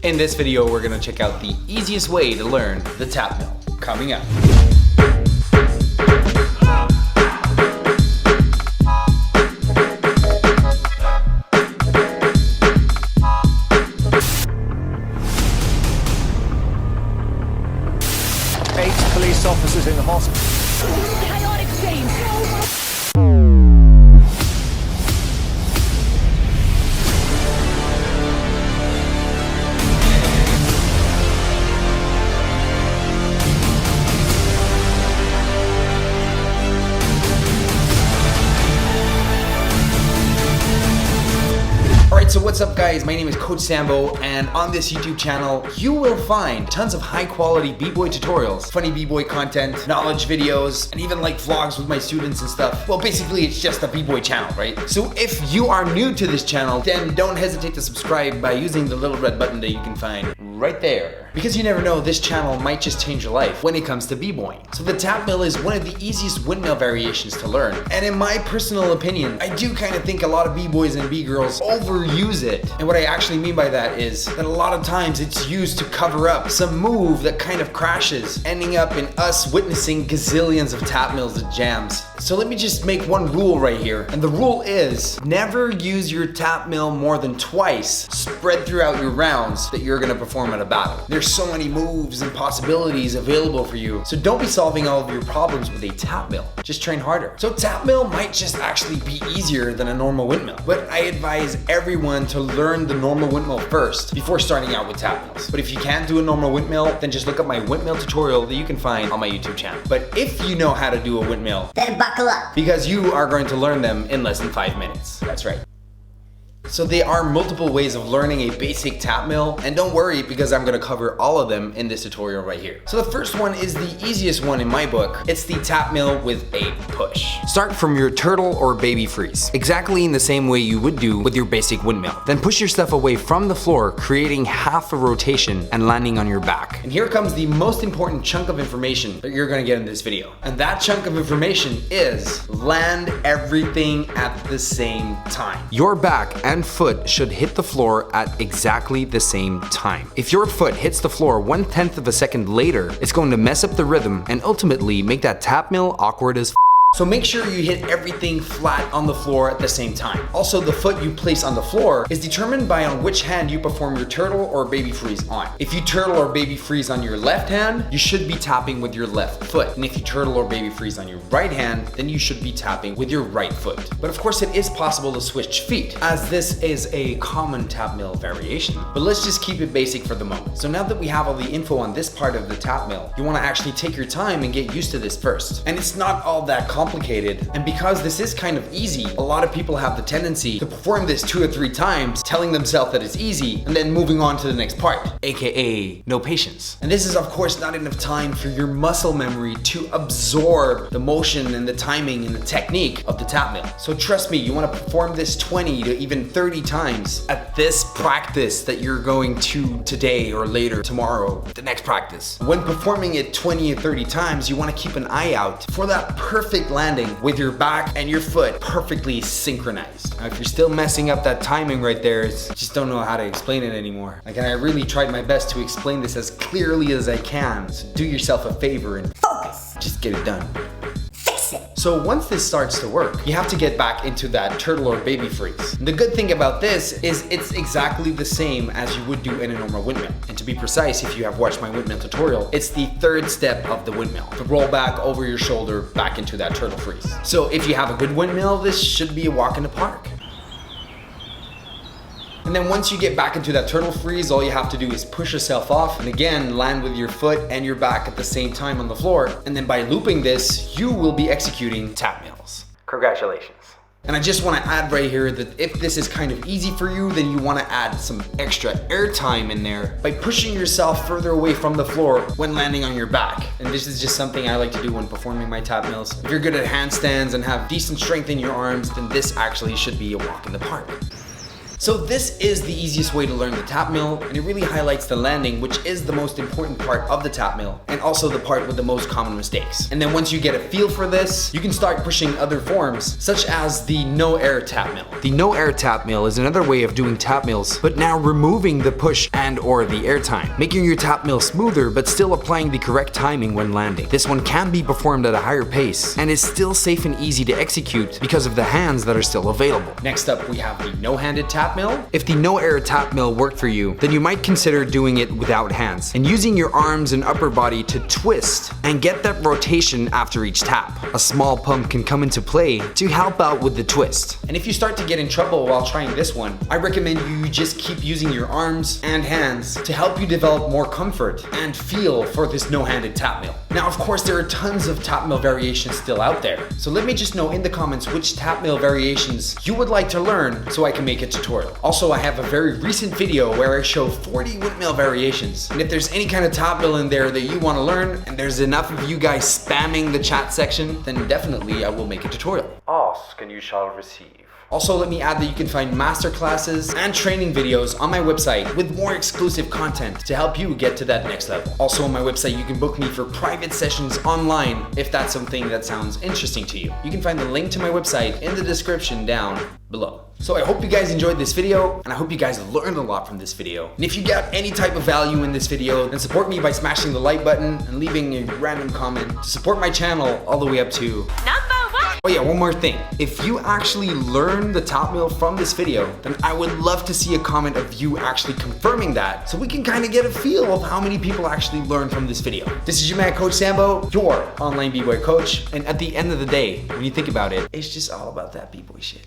In this video, we're gonna check out the easiest way to learn the Tapmill. Coming up. Police officers in the hospital. Chaotic scene. Alright, so what's up guys? My name is Coach Sambo, and on this YouTube channel, you will find tons of high quality b-boy tutorials, funny b-boy content, knowledge videos, and even like vlogs with my students and stuff. Well, basically it's just a b-boy channel, right? So if you are new to this channel, then don't hesitate to subscribe by using the little red button that you can find right there. Because you never know, this channel might just change your life when it comes to b-boying. So the Tapmill is one of the easiest windmill variations to learn. And in my personal opinion, I do kind of think a lot of b-boys and b-girls overuse it. And what I actually mean by that is that a lot of times it's used to cover up some move that kind of crashes, ending up in us witnessing gazillions of Tapmills and jams. So let me just make one rule right here. And the rule is never use your Tapmill more than twice spread throughout your rounds that you're gonna perform at a battle. There's so many moves and possibilities available for you. So don't be solving all of your problems with a Tapmill. Just train harder. So Tapmill might just actually be easier than a normal windmill. But I advise everyone to learn the normal windmill first before starting out with Tapmills. But if you can't do a normal windmill, then just look up my windmill tutorial that you can find on my YouTube channel. But if you know how to do a windmill, Then buckle up. because you are going to learn them in less than 5 minutes. That's right. So there are multiple ways of learning a basic Tapmill, and don't worry because I'm gonna cover all of them in this tutorial right here. So the first one is the easiest one in my book. It's the Tapmill with a push. Start from your turtle or baby freeze, exactly in the same way you would do with your basic windmill. Then push your stuff away from the floor, creating half a rotation and landing on your back. And here comes the most important chunk of information that you're gonna get in this video. And that chunk of information is land everything at the same time. Your back and foot should hit the floor at exactly the same time. If your foot hits the floor 1/10 of a second later, it's going to mess up the rhythm and ultimately make that Tapmill awkward as f. So make sure you hit everything flat on the floor at the same time. Also, the foot you place on the floor is determined by on which hand you perform your turtle or baby freeze on. If you turtle or baby freeze on your left hand, you should be tapping with your left foot. And if you turtle or baby freeze on your right hand, then you should be tapping with your right foot. But of course, it is possible to switch feet, as this is a common Tapmill variation. But let's just keep it basic for the moment. So now that we have all the info on this part of the Tapmill, you want to actually take your time and get used to this first. And it's not all that complicated, and because this is kind of easy, a lot of people have the tendency to perform this 2 or 3 times, telling themselves that it's easy, and then moving on to the next part, aka no patience. And this is of course not enough time for your muscle memory to absorb the motion and the timing and the technique of the Tapmill. So trust me, you want to perform this 20 to even 30 times at this practice that you're going to today or later, tomorrow, the next practice. When performing it 20 or 30 times, you want to keep an eye out for that perfect landing with your back and your foot perfectly synchronized. Now, if you're still messing up that timing right there, I just don't know how to explain it anymore. Like, and I really tried my best to explain this as clearly as I can. So do yourself a favor and Focus. just get it done. Fix it. So once this starts to work, you have to get back into that turtle or baby freeze. And the good thing about this is it's exactly the same as you would do in a normal windmill. And to be precise, if you have watched my windmill tutorial, it's the 3rd step of the windmill. To roll back over your shoulder back into that turtle freeze. So if you have a good windmill, this should be a walk in the park. And then once you get back into that turtle freeze, all you have to do is push yourself off and again land with your foot and your back at the same time on the floor. And then by looping this, you will be executing Tapmills. Congratulations. And I just want to add right here that if this is kind of easy for you, then you want to add some extra air time in there by pushing yourself further away from the floor when landing on your back. And this is just something I like to do when performing my Tapmills. If you're good at handstands and have decent strength in your arms, then this actually should be a walk in the park. So this is the easiest way to learn the Tapmill, and it really highlights the landing, which is the most important part of the Tapmill, and also the part with the most common mistakes. And then once you get a feel for this, you can start pushing other forms, such as the no air Tapmill. The no air Tapmill is another way of doing Tapmills, but now removing the push and or the air time, making your Tapmill smoother but still applying the correct timing when landing. This one can be performed at a higher pace and is still safe and easy to execute because of the hands that are still available. Next up, we have the no-handed Tapmill. If the no air Tapmill worked for you, then you might consider doing it without hands and using your arms and upper body to twist and get that rotation after each tap. A small pump can come into play to help out with the twist. And if you start to get in trouble while trying this one, I recommend you just keep using your arms and hands to help you develop more comfort and feel for this no-handed Tapmill. Now, of course, there are tons of Tapmill variations still out there. So let me just know in the comments which Tapmill variations you would like to learn so I can make a tutorial. Also, I have a very recent video where I show 40 windmill variations. And if there's any kind of Tapmill in there that you want to learn, and there's enough of you guys spamming the chat section, then definitely I will make a tutorial. Ask and you shall receive. Also, let me add that you can find masterclasses and training videos on my website with more exclusive content to help you get to that next level. Also on my website, you can book me for private sessions online if that's something that sounds interesting to you. You can find the link to my website in the description down below. So I hope you guys enjoyed this video, and I hope you guys learned a lot from this video. And if you got any type of value in this video, then support me by smashing the like button and leaving a random comment to support my channel all the way up to Oh yeah, one more thing. If you actually learned the Tapmill from this video, then I would love to see a comment of you actually confirming that so we can kind of get a feel of how many people actually learned from this video. This is your man, Coach Sambo, your online b-boy coach. And at the end of the day, when you think about it, it's just all about that b-boy shit.